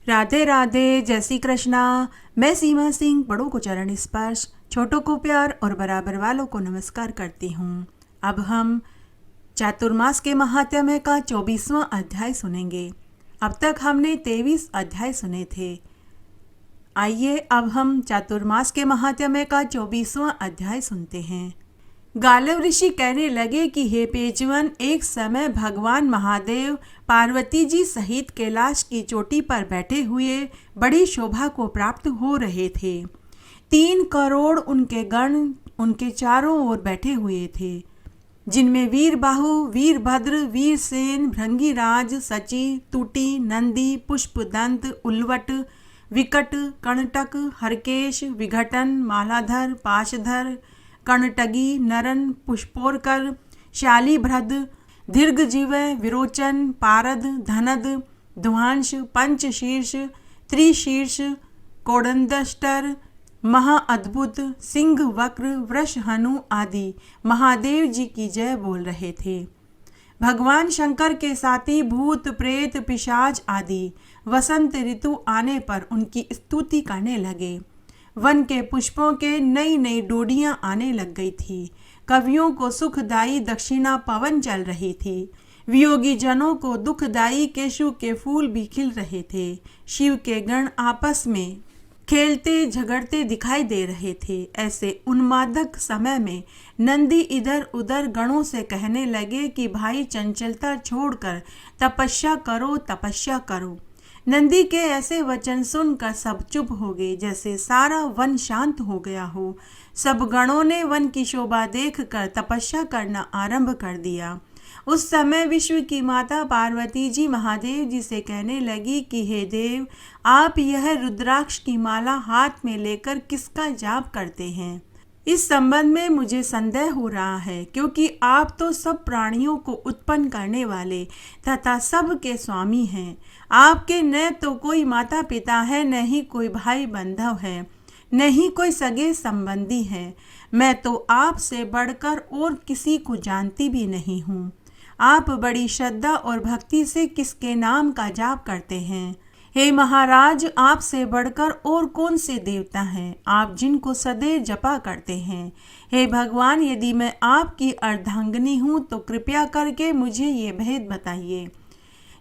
राधे राधे, जय श्री कृष्णा। मैं सीमा सिंह बड़ों को चरण स्पर्श, छोटों को प्यार और बराबर वालों को नमस्कार करती हूँ। अब हम चातुर्मास के महात्म्य का 24वां अध्याय सुनेंगे। अब तक हमने 23 अध्याय सुने थे। आइए अब हम चातुर्मास के महात्म्य का 24वां अध्याय सुनते हैं। गालव ऋषि कहने लगे कि हे पेजवन, एक समय भगवान महादेव पार्वती जी सहित कैलाश की चोटी पर बैठे हुए बड़ी शोभा को प्राप्त हो रहे थे। 3 करोड़ उनके गण उनके चारों ओर बैठे हुए थे, जिनमें वीरबाहु, वीरभद्र, वीरसेन, भृंगीराज, सची, तुटी, नंदी, पुष्पदंत, उल्वट, विकट, कर्णटक, हरकेश, विघटन, मालाधर, पाशधर, कर्णटगी, नरन, पुष्पोरकर, शालीभ्रद, दीर्घजीवय, विरोचन, पारद, धनद, ध्वांश, पंचशीर्ष, त्रिशीर्ष, कोडंदष्टर, महाअद्भुत, सिंह, वक्र, वृष, हनु आदि महादेव जी की जय बोल रहे थे। भगवान शंकर के साथी भूत, प्रेत, पिशाच आदि वसंत ऋतु आने पर उनकी स्तुति करने लगे। वन के पुष्पों के नई नई डोडियां आने लग गई थी। कवियों को सुखदायी दक्षिणा पवन चल रही थी। वियोगी जनों को दुखदायी केशु के फूल भी खिल रहे थे। शिव के गण आपस में खेलते झगड़ते दिखाई दे रहे थे। ऐसे उन्मादक समय में नंदी इधर उधर गणों से कहने लगे कि भाई, चंचलता छोड़कर तपस्या करो, तपस्या करो। नंदी के ऐसे वचन सुनकर सब चुप हो गए, जैसे सारा वन शांत हो गया हो। सब गणों ने वन की शोभा देखकर तपस्या करना आरंभ कर दिया। उस समय विश्व की माता पार्वती जी महादेव जी से कहने लगी कि हे देव, आप यह रुद्राक्ष की माला हाथ में लेकर किसका जाप करते हैं? इस संबंध में मुझे संदेह हो रहा है, क्योंकि आप तो सब प्राणियों को उत्पन्न करने वाले तथा सब के स्वामी हैं। आपके न तो कोई माता पिता है, न ही कोई भाई बंधव है, न ही कोई सगे संबंधी है। मैं तो आपसे बढ़कर और किसी को जानती भी नहीं हूँ। आप बड़ी श्रद्धा और भक्ति से किसके नाम का जाप करते हैं? हे महाराज, आपसे बढ़कर और कौन से देवता हैं, आप जिनको सदैव जपा करते हैं? हे भगवान, यदि मैं आपकी अर्धांगिनी हूँ तो कृपया करके मुझे ये भेद बताइए।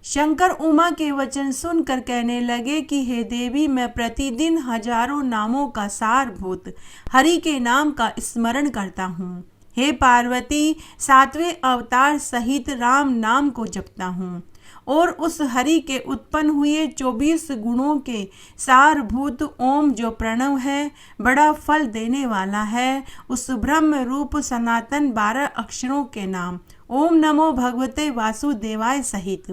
शंकर उमा के वचन सुनकर कहने लगे कि हे देवी, मैं प्रतिदिन हजारों नामों का सारभूत हरि के नाम का स्मरण करता हूँ। हे पार्वती, 7वें अवतार सहित राम नाम को जपता हूँ और उस हरि के उत्पन्न हुए 24 गुणों के सारभूत ओम जो प्रणव है, बड़ा फल देने वाला है, उस ब्रह्म रूप सनातन 12 अक्षरों के नाम ओम नमो भगवते वासुदेवाय सहित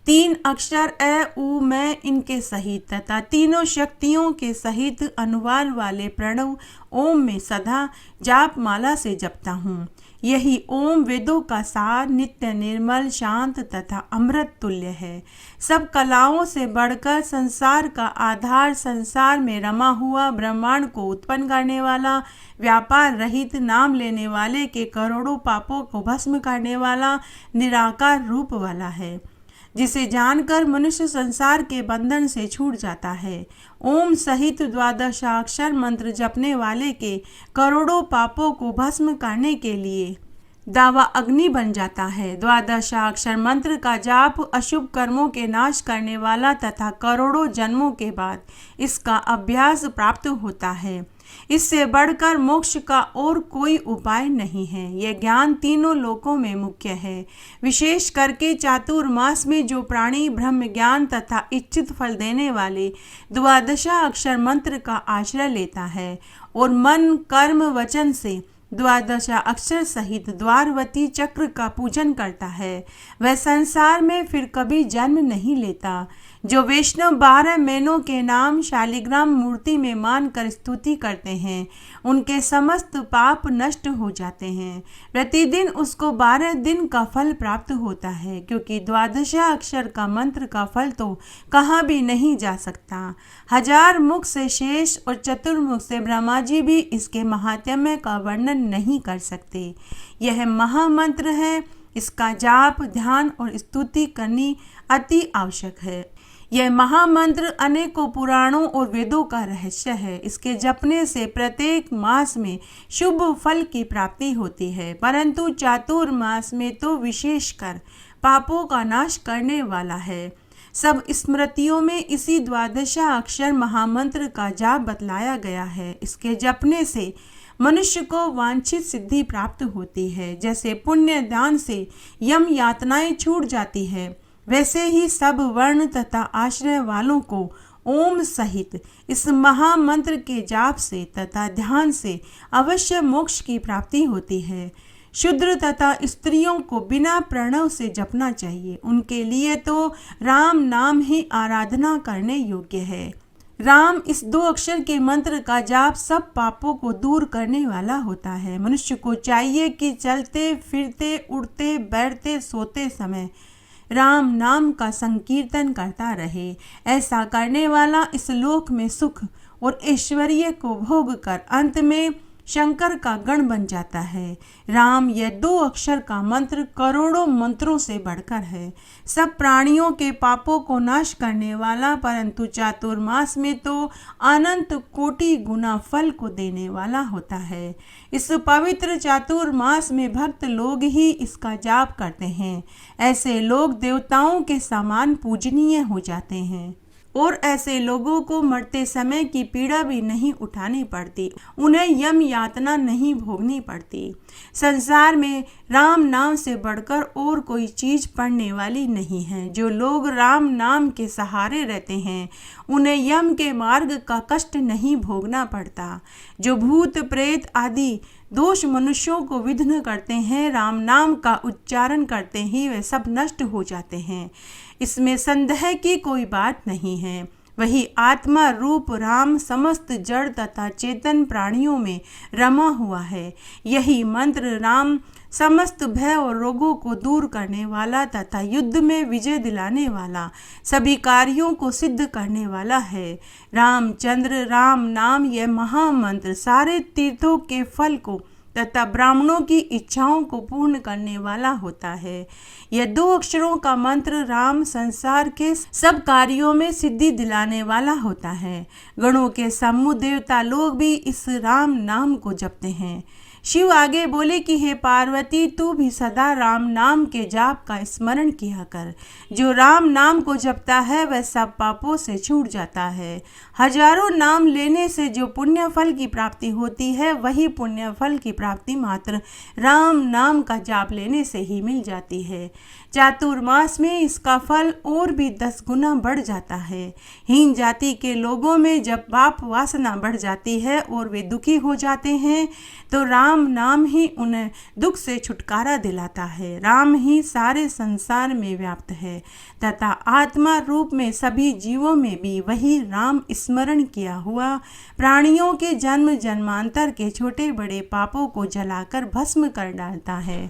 3 अक्षर अ उ मैं इनके सहित तथा तीनों शक्तियों के सहित अनुवाद वाले प्रणव ओम में सदा जाप माला से जपता हूँ। यही ओम वेदों का सार, नित्य निर्मल, शांत तथा अमृत तुल्य है। सब कलाओं से बढ़कर संसार का आधार, संसार में रमा हुआ ब्रह्मांड को उत्पन्न करने वाला, व्यापार रहित, नाम लेने वाले के करोड़ों पापों को भस्म करने वाला, निराकार रूप वाला है, जिसे जानकर मनुष्य संसार के बंधन से छूट जाता है। ओम सहित 12 मंत्र जपने वाले के करोड़ों पापों को भस्म करने के लिए दावा अग्नि बन जाता है। 12 मंत्र का जाप अशुभ कर्मों के नाश करने वाला तथा करोड़ों जन्मों के बाद इसका अभ्यास प्राप्त होता है। इससे बढ़कर मोक्ष का और कोई उपाय नहीं है। यह ज्ञान तीनों लोकों में मुख्य है। विशेष करके चातुर्मास में जो प्राणी ब्रह्म ज्ञान तथा इच्छित फल देने वाले 12 मंत्र का आश्रय लेता है और मन, कर्म, वचन से 12 सहित द्वारवती चक्र का पूजन करता है, वह संसार में फिर कभी जन्म नहीं लेता। जो वैष्णव 12 महीनों के नाम शालिग्राम मूर्ति में मानकर स्तुति करते हैं, उनके समस्त पाप नष्ट हो जाते हैं। प्रतिदिन उसको 12 दिन का फल प्राप्त होता है, क्योंकि 12 का मंत्र का फल तो कहाँ भी नहीं जा सकता। 1000 मुख से शेष और चतुर्मुख से ब्रह्मा जी भी इसके महात्म्य का वर्णन नहीं कर सकते। यह महामंत्र है। इसका जाप, ध्यान और स्तुति करनी अति आवश्यक है। यह महामंत्र अनेकों पुराणों और वेदों का रहस्य है। इसके जपने से प्रत्येक मास में शुभ फल की प्राप्ति होती है, परंतु चातुर्मास में तो विशेषकर पापों का नाश करने वाला है। सब स्मृतियों में इसी द्वादशा अक्षर महामंत्र का जाप बतलाया गया है। इसके जपने से मनुष्य को वांछित सिद्धि प्राप्त होती है। जैसे पुण्य दान से यम यातनाएं छूट जाती है, वैसे ही सब वर्ण तथा आश्रय वालों को ओम सहित इस महामंत्र के जाप से तथा ध्यान से अवश्य मोक्ष की प्राप्ति होती है। शूद्र तथा स्त्रियों को बिना प्रणव से जपना चाहिए। उनके लिए तो राम नाम ही आराधना करने योग्य है। राम इस 2 अक्षर के मंत्र का जाप सब पापों को दूर करने वाला होता है। मनुष्य को चाहिए कि चलते फिरते उड़ते बैठते सोते समय राम नाम का संकीर्तन करता रहे। ऐसा करने वाला इस लोक में सुख और ऐश्वर्य को भोग कर अंत में शंकर का गण बन जाता है। राम यह 2 अक्षर का मंत्र करोड़ों मंत्रों से बढ़कर है। सब प्राणियों के पापों को नाश करने वाला, परंतु चातुर्मास में तो अनंत कोटि गुना फल को देने वाला होता है। इस पवित्र चातुर्मास में भक्त लोग ही इसका जाप करते हैं। ऐसे लोग देवताओं के समान पूजनीय हो जाते हैं और ऐसे लोगों को मरते समय की पीड़ा भी नहीं उठानी पड़ती, उन्हें यम यातना नहीं भोगनी पड़ती। संसार में राम नाम से बढ़कर और कोई चीज पड़ने वाली नहीं है। जो लोग राम नाम के सहारे रहते हैं उन्हें यम के मार्ग का कष्ट नहीं भोगना पड़ता। जो भूत प्रेत आदि दोष मनुष्यों को विघ्न करते हैं, राम नाम का उच्चारण करते ही वे सब नष्ट हो जाते हैं। इसमें संदेह की कोई बात नहीं है। वही आत्मा रूप राम समस्त जड़ तथा चेतन प्राणियों में रमा हुआ है। यही मंत्र राम समस्त भय और रोगों को दूर करने वाला तथा युद्ध में विजय दिलाने वाला, सभी कार्यों को सिद्ध करने वाला है। रामचंद्र राम नाम यह महामंत्र सारे तीर्थों के फल को तथा ब्राह्मणों की इच्छाओं को पूर्ण करने वाला होता है। यह 2 अक्षरों का मंत्र राम संसार के सब कार्यों में सिद्धि दिलाने वाला होता है। गणों के समूह देवता लोग भी इस राम नाम को जपते हैं। शिव आगे बोले कि हे पार्वती, तू भी सदा राम नाम के जाप का स्मरण किया कर। जो राम नाम को जपता है वह सब पापों से छूट जाता है। हजारों नाम लेने से जो पुण्य फल की प्राप्ति होती है, वही पुण्य फल की प्राप्ति मात्र राम नाम का जाप लेने से ही मिल जाती है। चातुर्मास में इसका फल और भी 10 गुना बढ़ जाता है। हीन जाति के लोगों में जब पाप वासना बढ़ जाती है और वे दुखी हो जाते हैं, तो राम नाम ही उन्हें दुख से छुटकारा दिलाता है। राम ही सारे संसार में व्याप्त है तथा आत्मा रूप में सभी जीवों में भी वही राम स्मरण किया हुआ प्राणियों के जन्म जन्मांतर के छोटे बड़े पापों को जलाकर भस्म कर डालता है।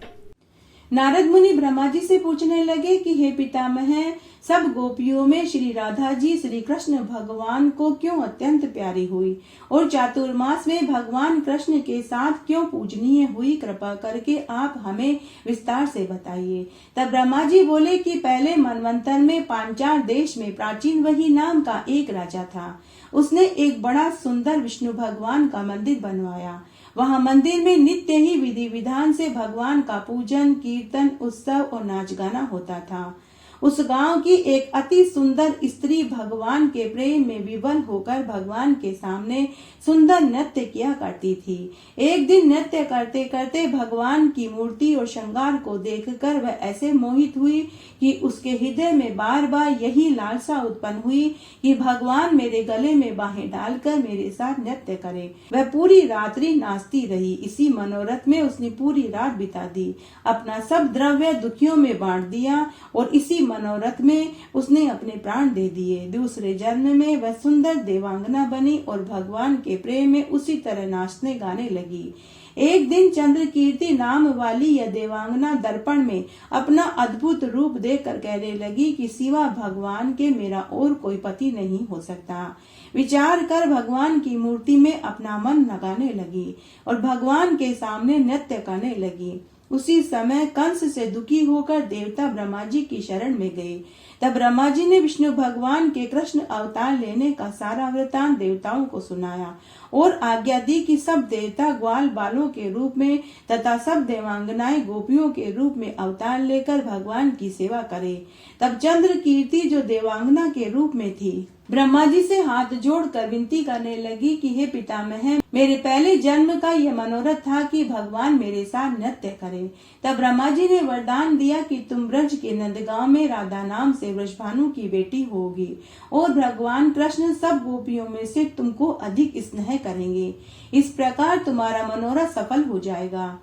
नारद मुनि ब्रह्मा जी से पूछने लगे कि हे पितामह, सब गोपियों में श्री राधा जी श्री कृष्ण भगवान को क्यों अत्यंत प्यारी हुई और चातुर्मास में भगवान कृष्ण के साथ क्यों पूजनीय हुई? कृपा करके आप हमें विस्तार से बताइए। तब ब्रह्मा जी बोले कि पहले मनवंतर में पांचाल देश में प्राचीन वही नाम का एक राजा था। उसने एक बड़ा सुंदर विष्णु भगवान का मंदिर बनवाया। वहां मंदिर में नित्य ही विधि विधान से भगवान का पूजन, कीर्तन, उत्सव और नाच गाना होता था। उस गांव की एक अति सुंदर स्त्री भगवान के प्रेम में विवल होकर भगवान के सामने सुंदर नृत्य किया करती थी। एक दिन नृत्य करते करते भगवान की मूर्ति और श्रृंगार को देखकर वह ऐसे मोहित हुई कि उसके हृदय में बार बार यही लालसा उत्पन्न हुई कि भगवान मेरे गले में बाहें डालकर मेरे साथ नृत्य करे। वह पूरी रात्रि नाचती रही। इसी मनोरथ में उसने पूरी रात बिता दी। अपना सब द्रव्य दुखियों में बांट दिया और इसी मनोरथ में उसने अपने प्राण दे दिए। दूसरे जन्म में वह सुंदर देवांगना बनी और भगवान के प्रेम में उसी तरह नाचने गाने लगी। एक दिन चंद्रकीर्ति नाम वाली यह देवांगना दर्पण में अपना अद्भुत रूप देखकर कहने लगी कि सिवा भगवान के मेरा और कोई पति नहीं हो सकता। विचार कर भगवान की मूर्ति में अपना मन लगाने लगी और भगवान के सामने नृत्य करने लगी। उसी समय कंस से दुखी होकर देवता ब्रह्मा जी की शरण में गए। तब ब्रह्मा जी ने विष्णु भगवान के कृष्ण अवतार लेने का सारा वृतांत देवताओं को सुनाया और आज्ञा दी कि सब देवता ग्वाल बालों के रूप में तथा सब देवांगनाएं गोपियों के रूप में अवतार लेकर भगवान की सेवा करे। तब चंद्र कीर्ति जो देवांगना के रूप में थी, ब्रह्मा जी से हाथ जोड़कर विनती करने लगी कि हे पितामह, मेरे पहले जन्म का यह मनोरथ था कि भगवान मेरे साथ नृत्य करें। तब ब्रह्मा जी ने वरदान दिया कि तुम ब्रज के नंदगांव में राधा नाम से वृषभानु की बेटी होगी और भगवान कृष्ण सब गोपियों में से तुमको अधिक स्नेह करेंगे। इस प्रकार तुम्हारा मनोरथ सफल हो जाएगा।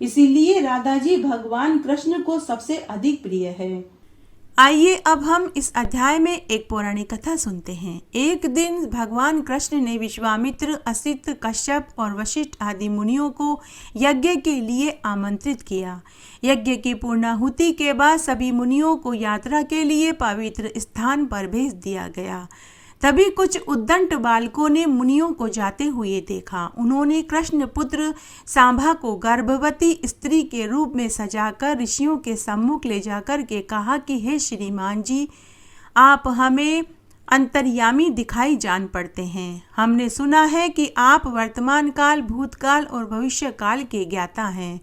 इसीलिए राधा जी भगवान कृष्ण को सबसे अधिक प्रिय है। आइए अब हम इस अध्याय में एक पौराणिक कथा सुनते हैं। एक दिन भगवान कृष्ण ने विश्वामित्र, असित, कश्यप और वशिष्ठ आदि मुनियों को यज्ञ के लिए आमंत्रित किया। यज्ञ की पूर्णाहुति के बाद सभी मुनियों को यात्रा के लिए पवित्र स्थान पर भेज दिया गया। तभी कुछ उद्दंड बालकों ने मुनियों को जाते हुए देखा। उन्होंने कृष्ण पुत्र सांभा को गर्भवती स्त्री के रूप में सजाकर ऋषियों के सम्मुख ले जाकर के कहा कि हे श्रीमान जी, आप हमें अंतर्यामी दिखाई जान पड़ते हैं। हमने सुना है कि आप वर्तमान काल, भूतकाल और भविष्य काल के ज्ञाता हैं।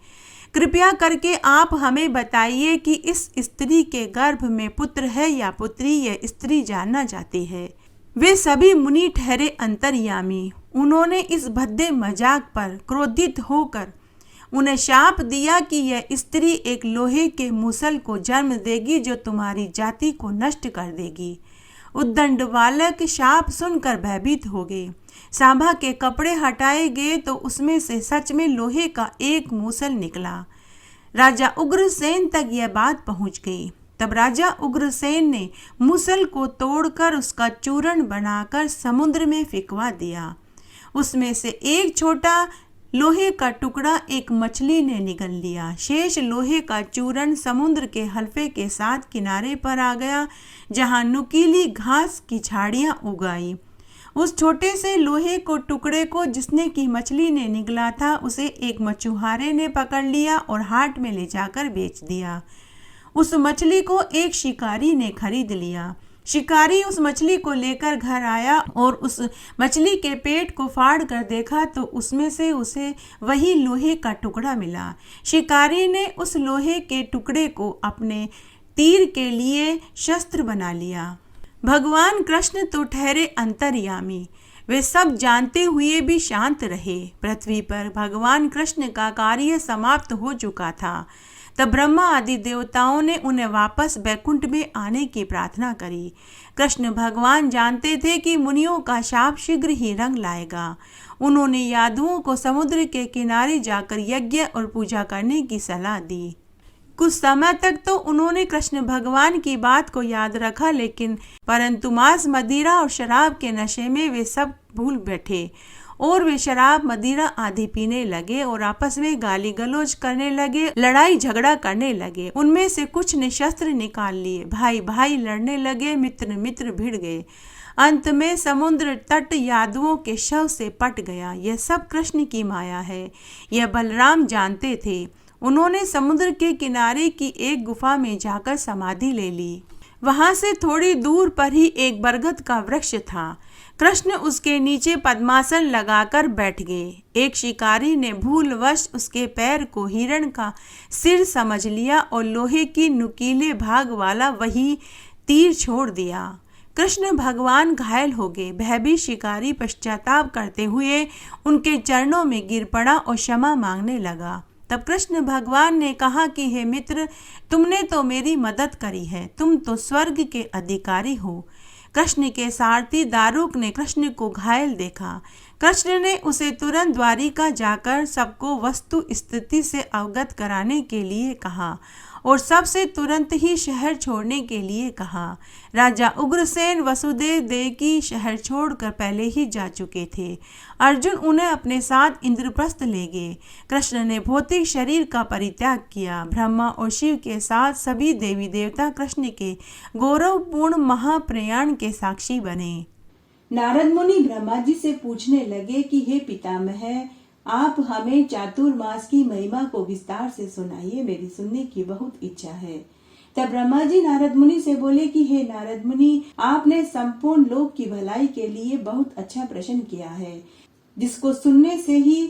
कृपया करके आप हमें बताइए कि इस स्त्री के गर्भ में पुत्र है या पुत्री, यह स्त्री जानना चाहती है। वे सभी मुनि ठहरे अंतर्यामी। उन्होंने इस भद्दे मजाक पर क्रोधित होकर उन्हें शाप दिया कि यह स्त्री एक लोहे के मूसल को जन्म देगी जो तुम्हारी जाति को नष्ट कर देगी। उद्दंड बालक शाप सुनकर भयभीत हो गए। सांभा के कपड़े हटाए गए तो उसमें से सच में लोहे का एक मूसल निकला। राजा उग्रसेन तक यह बात पहुंच गई। तब राजा उग्रसेन ने मूसल को तोड़कर उसका चूर्ण बनाकर समुद्र में फेंकवा दिया। उसमें से एक छोटा लोहे का टुकड़ा एक मछली ने निगल लिया। शेष लोहे का चूर्ण समुद्र के हल्फे के साथ किनारे पर आ गया, जहां नुकीली घास की झाड़ियां उगाई। उस छोटे से लोहे को टुकड़े को जिसने की मछली ने निगला था, उसे एक मछुआरे ने पकड़ लिया और हाट में ले जाकर बेच दिया। उस मछली को एक शिकारी ने खरीद लिया। शिकारी उस मछली को लेकर घर आया और उस मछली के पेट को फाड़ कर देखा तो उसमें से उसे वही लोहे का टुकड़ा मिला। शिकारी ने उस लोहे के टुकड़े को अपने तीर के लिए शस्त्र बना लिया। भगवान कृष्ण तो ठहरे अंतर्यामी। वे सब जानते हुए भी शांत रहे। पृथ्वी पर भगवान कृष्ण का कार्य समाप्त हो चुका था। तब ब्रह्मा आदि देवताओं ने उन्हें वापस बैकुंठ में आने की प्रार्थना करी। कृष्ण भगवान जानते थे कि मुनियों का शाप शीघ्र ही रंग लाएगा। उन्होंने यादवों को समुद्र के किनारे जाकर यज्ञ और पूजा करने की सलाह दी। कुछ समय तक तो उन्होंने कृष्ण भगवान की बात को याद रखा, परंतु मांस, मदिरा और शराब के नशे में वे सब भूल बैठे और वे शराब, मदिरा आदि पीने लगे और आपस में गाली गलौज करने लगे, लड़ाई झगड़ा करने लगे। उनमें से कुछ ने शस्त्र निकाल लिए, भाई भाई लड़ने लगे, मित्र मित्र भिड़ गए। अंत में समुद्र तट यादवों के शव से पट गया। यह सब कृष्ण की माया है, यह बलराम जानते थे। उन्होंने समुद्र के किनारे की एक गुफा में जाकर समाधि ले ली। वहां से थोड़ी दूर पर ही एक बरगद का वृक्ष था। कृष्ण उसके नीचे पद्मासन लगाकर बैठ गए। एक शिकारी ने भूलवश उसके पैर को हिरण का सिर समझ लिया और लोहे की नुकीले भाग वाला वही तीर छोड़ दिया। कृष्ण भगवान घायल हो गए। भयभीत शिकारी पश्चाताप करते हुए उनके चरणों में गिर पड़ा और क्षमा मांगने लगा। तब कृष्ण भगवान ने कहा कि हे मित्र, तुमने तो मेरी मदद करी है, तुम तो स्वर्ग के अधिकारी हो। कृष्ण के सारथी दारुक ने कृष्ण को घायल देखा। कृष्ण ने उसे तुरंत द्वारिका जाकर सबको वस्तु स्थिति से अवगत कराने के लिए कहा और सबसे तुरंत ही शहर छोड़ने के लिए कहा। राजा उग्रसेन वसुदेव देवकी शहर छोड़कर पहले ही जा चुके थे। अर्जुन उन्हें अपने साथ इंद्रप्रस्थ ले गए। कृष्ण ने भौतिक शरीर का परित्याग किया। ब्रह्मा और शिव के साथ सभी देवी देवता कृष्ण के गौरवपूर्ण महाप्रयाण के साक्षी बने। नारद मुनि ब्रह्मा जी से पूछने लगे कि हे पितामह, आप हमें चातुर्मास की महिमा को विस्तार से सुनाइए, मेरी सुनने की बहुत इच्छा है। तब ब्रह्मा जी नारद मुनि से बोले कि हे नारद मुनि, आपने संपूर्ण लोक की भलाई के लिए बहुत अच्छा प्रश्न किया है, जिसको सुनने से ही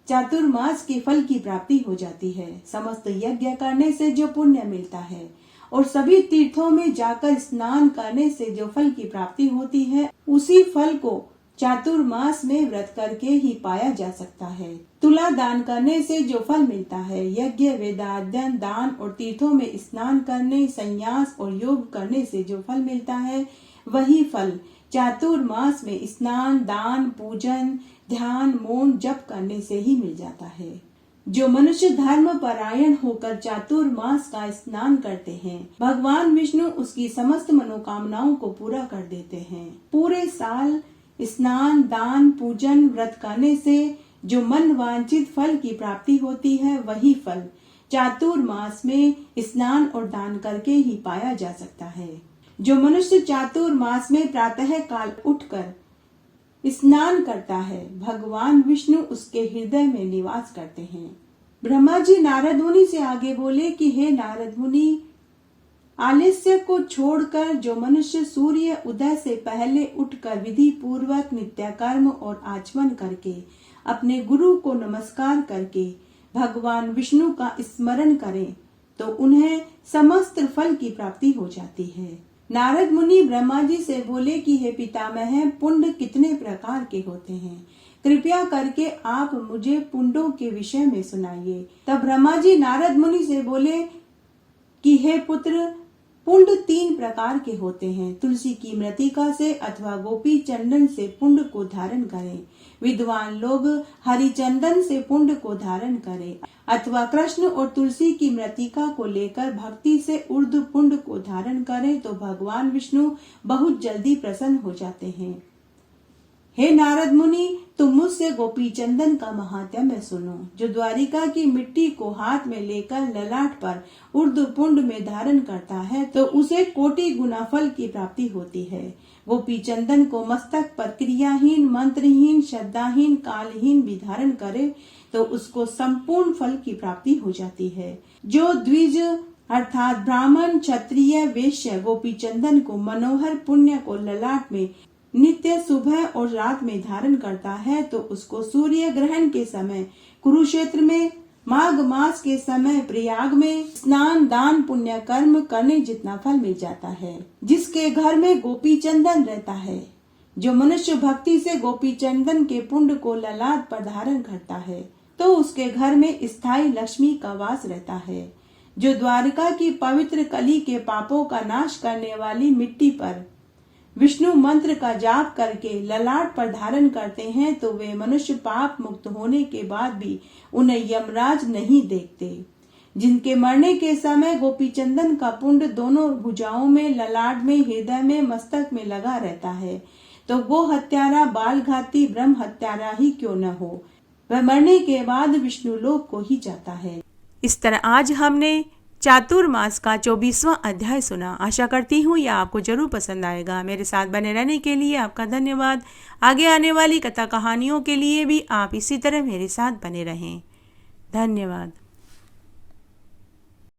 चातुर्मास के फल की प्राप्ति हो जाती है। समस्त यज्ञ करने से जो पुण्य मिलता है और सभी तीर्थों में जाकर स्नान करने से जो फल की प्राप्ति होती है, उसी फल को चातुर्मास में व्रत करके ही पाया जा सकता है। तुला दान करने से जो फल मिलता है, यज्ञ, वेदाध्ययन, दान और तीर्थों में स्नान करने, संन्यास और योग करने से जो फल मिलता है, वही फल चातुर्मास में स्नान, दान, पूजन, ध्यान, मौन, जप करने से ही मिल जाता है। जो मनुष्य धर्म परायण होकर चातुर्मास का स्नान करते हैं, भगवान विष्णु उसकी समस्त मनोकामनाओं को पूरा कर देते हैं। पूरे साल स्नान, दान, पूजन, व्रत करने से जो मन वांछित फल की प्राप्ति होती है, वही फल चातुर्मास में स्नान और दान करके ही पाया जा सकता है। जो मनुष्य चातुर्मास में प्रातः काल उठकर स्नान करता है, भगवान विष्णु उसके हृदय में निवास करते हैं। ब्रह्मा जी नारद मुनि से आगे बोले कि हे नारद मुनि, आलस्य को छोड़कर जो मनुष्य सूर्य उदय से पहले उठकर विधि पूर्वक नित्य कर्म और आचमन करके अपने गुरु को नमस्कार करके भगवान विष्णु का स्मरण करें, तो उन्हें समस्त फल की प्राप्ति हो जाती है। नारद मुनि ब्रह्मा जी से बोले कि हे पितामह, पुण्य कितने प्रकार के होते हैं? कृपया करके आप मुझे पुण्यों के विषय में सुनाइए। तब ब्रह्मा जी नारद मुनि से बोले कि हे पुत्र, पुण्य 3 प्रकार के होते हैं। तुलसी की मृतिका से अथवा गोपी चंदन से पुण्य को धारण करें। विद्वान लोग हरिचंदन से पुण्य को धारण करें अथवा कृष्ण और तुलसी की मृतिका को लेकर भक्ति से उर्ध्व पुण्य को धारण करें, तो भगवान विष्णु बहुत जल्दी प्रसन्न हो जाते हैं। हे नारद मुनि, तुम मुझसे गोपी चंदन का महात्म्य सुनो। जो द्वारिका की मिट्टी को हाथ में लेकर ललाट पर उर्ध्व पुण्य में धारण करता है, तो उसे कोटि गुना फल की प्राप्ति होती है। गोपी चंदन को मस्तक पर क्रियाहीन, मंत्रहीन, श्रद्धाहीन, कालहीन भी धारण करे, तो उसको संपूर्ण फल की प्राप्ति हो जाती है। जो द्विज अर्थात ब्राह्मण, क्षत्रिय, वैश्य गोपी चंदन को मनोहर पुण्य को ललाट में नित्य सुबह और रात में धारण करता है, तो उसको सूर्य ग्रहण के समय कुरुक्षेत्र में, माघ मास के समय प्रयाग में स्नान, दान, पुण्य कर्म करने जितना फल मिल जाता है। जिसके घर में गोपी चंदन रहता है, जो मनुष्य भक्ति से गोपी चंदन के पुण्य को ललाट पर धारण करता है, तो उसके घर में स्थायी लक्ष्मी का वास रहता है। जो द्वारिका की पवित्र कली के पापों का नाश करने वाली मिट्टी पर विष्णु मंत्र का जाप करके ललाट पर धारण करते हैं, तो वे मनुष्य पाप मुक्त होने के बाद भी उन्हें यमराज नहीं देखते। जिनके मरने के समय गोपी चंदन का पुण्य दोनों भुजाओं में, ललाट में, हृदय में, मस्तक में लगा रहता है, तो गो हत्यारा, बाल घाती, ब्रह्म हत्यारा ही क्यों न हो, वह मरने के बाद विष्णु लोक को ही जाता है। इस तरह आज हमने चातुर्मास का 24वां अध्याय सुना। आशा करती हूँ यह आपको जरूर पसंद आएगा। मेरे साथ बने रहने के लिए आपका धन्यवाद। आगे आने वाली कथा कहानियों के लिए भी आप इसी तरह मेरे साथ बने रहें। धन्यवाद।